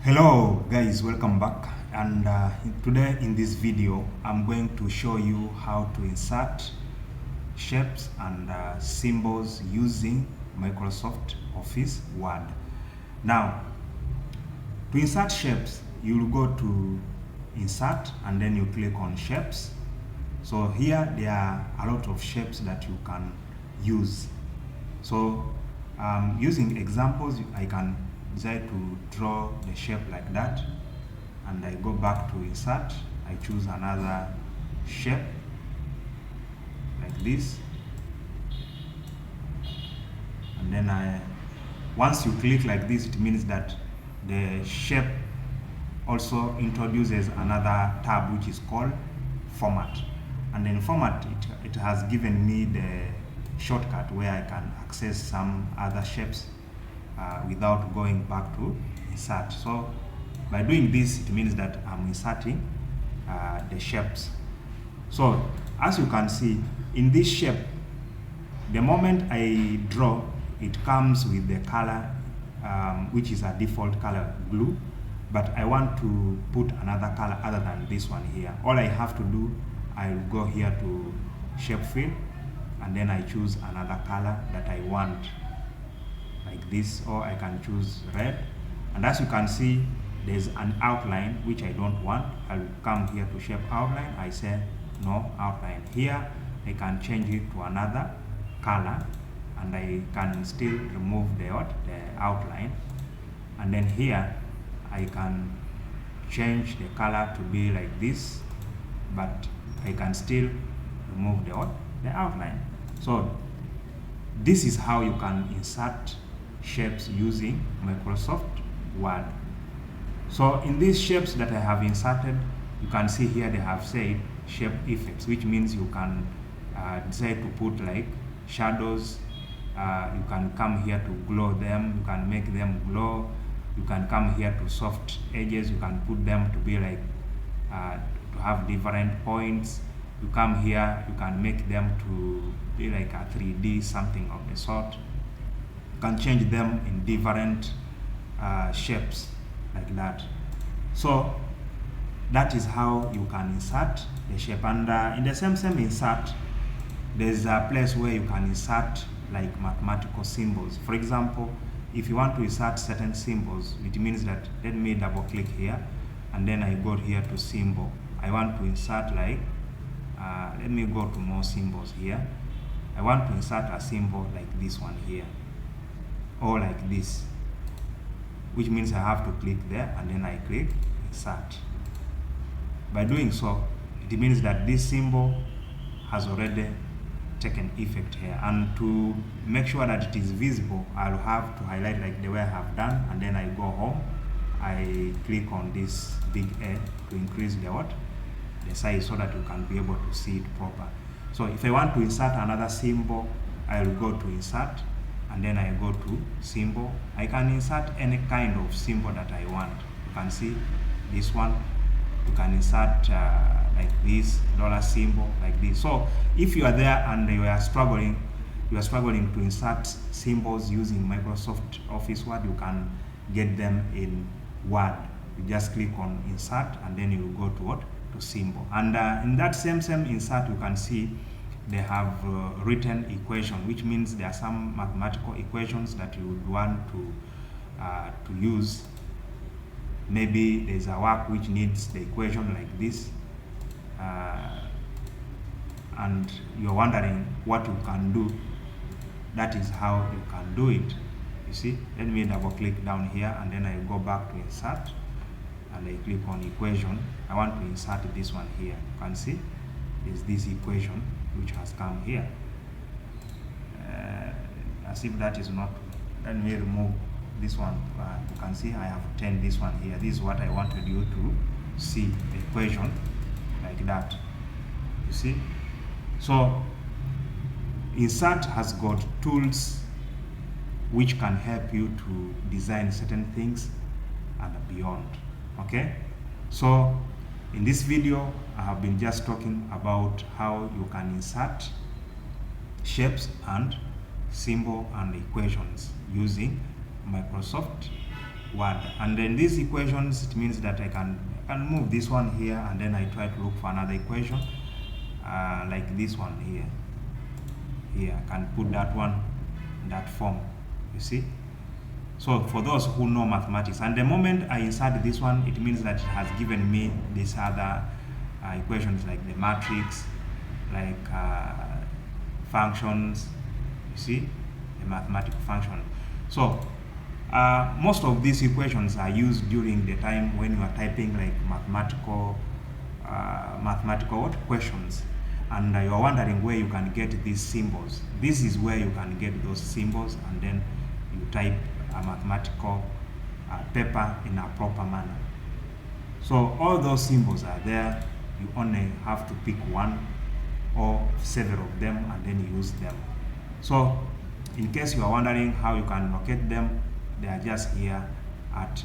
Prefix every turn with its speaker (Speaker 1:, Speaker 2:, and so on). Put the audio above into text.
Speaker 1: Hello guys, welcome back. And today in this video I'm going to show you how to insert shapes and symbols using Microsoft Office Word. Now, to insert shapes, you'll go to insert and then you click on shapes. So here there are a lot of shapes that you can use. So using examples, I can decide to draw the shape like that, and I go back to insert. I choose another shape like this, and then once you click like this, it means that the shape also introduces another tab which is called format. And in format, it has given me the shortcut where I can access some other shapes without going back to insert. So by doing this, it means that I'm inserting the shapes. So as you can see in this shape, the moment I draw, it comes with the color which is a default color, blue, but I want to put another color other than this one here. All I have to do, I'll go here to shape fill, and then I choose another color that I want, like this, or I can choose red. And as you can see, there's an outline which I don't want. I'll come here to shape outline. I say no outline. Here I can change it to another color, and I can still remove the outline. And then here I can change the color to be like this, but I can still remove the outline. So this is how you can insert shapes using Microsoft Word. So in these shapes that I have inserted, you can see here they have said shape effects, which means you can decide to put like shadows. You can come here to glow them, you can make them glow. You can come here to soft edges, you can put them to be like to have different points. You come here, you can make them to be like a 3D, something of the sort. You can change them in different shapes like that. So that is how you can insert the shape. And in the same insert, there's a place where you can insert like mathematical symbols. For example, if you want to insert certain symbols, it means that, let me double click here, and then I go here to symbol. I want to insert like let me go to more symbols here. I want to insert a symbol like this one here, or like this, which means I have to click there and then I click insert. By doing so, it means that this symbol has already taken effect here. And to make sure that it is visible, I'll have to highlight like the way I have done, and then I go home. I click on this big A to increase the size so that you can be able to see it proper. So if I want to insert another symbol, I will go to insert, and then I go to symbol. I can insert any kind of symbol that I want. You can see this one. You can insert like this dollar symbol, like this. So if you are there and you are struggling to insert symbols using Microsoft Office Word, you can get them in Word. You just click on insert, and then you go to to symbol. And in that same insert, you can see they have written equation, which means there are some mathematical equations that you would want to use. Maybe there's a work which needs the equation like this, and you're wondering what you can do. That is how you can do it. You see, let me double click down here, and then I go back to insert, and I click on equation. I want to insert this one here. You can see there's this equation which has come here. As if that is not, let me remove this one. You can see I have turned this one here. This is what I wanted you to see, the equation like that. You see? So insert has got tools which can help you to design certain things and beyond. Okay? So in this video, I have been just talking about how you can insert shapes and symbol and equations using Microsoft word. And then these equations, it means that I can move this one here, and then I try to look for another equation like this one here. Here I can put that one in that form, you see. So for those who know mathematics, and the moment I insert this one, it means that it has given me these other equations like the matrix, like functions, you see, the mathematical function. So most of these equations are used during the time when you are typing like mathematical questions, and you are wondering where you can get these symbols. This is where you can get those symbols, and then you type a mathematical paper in a proper manner. So all those symbols are there. You only have to pick one or several of them and then use them. So in case you are wondering how you can locate them, they are just here at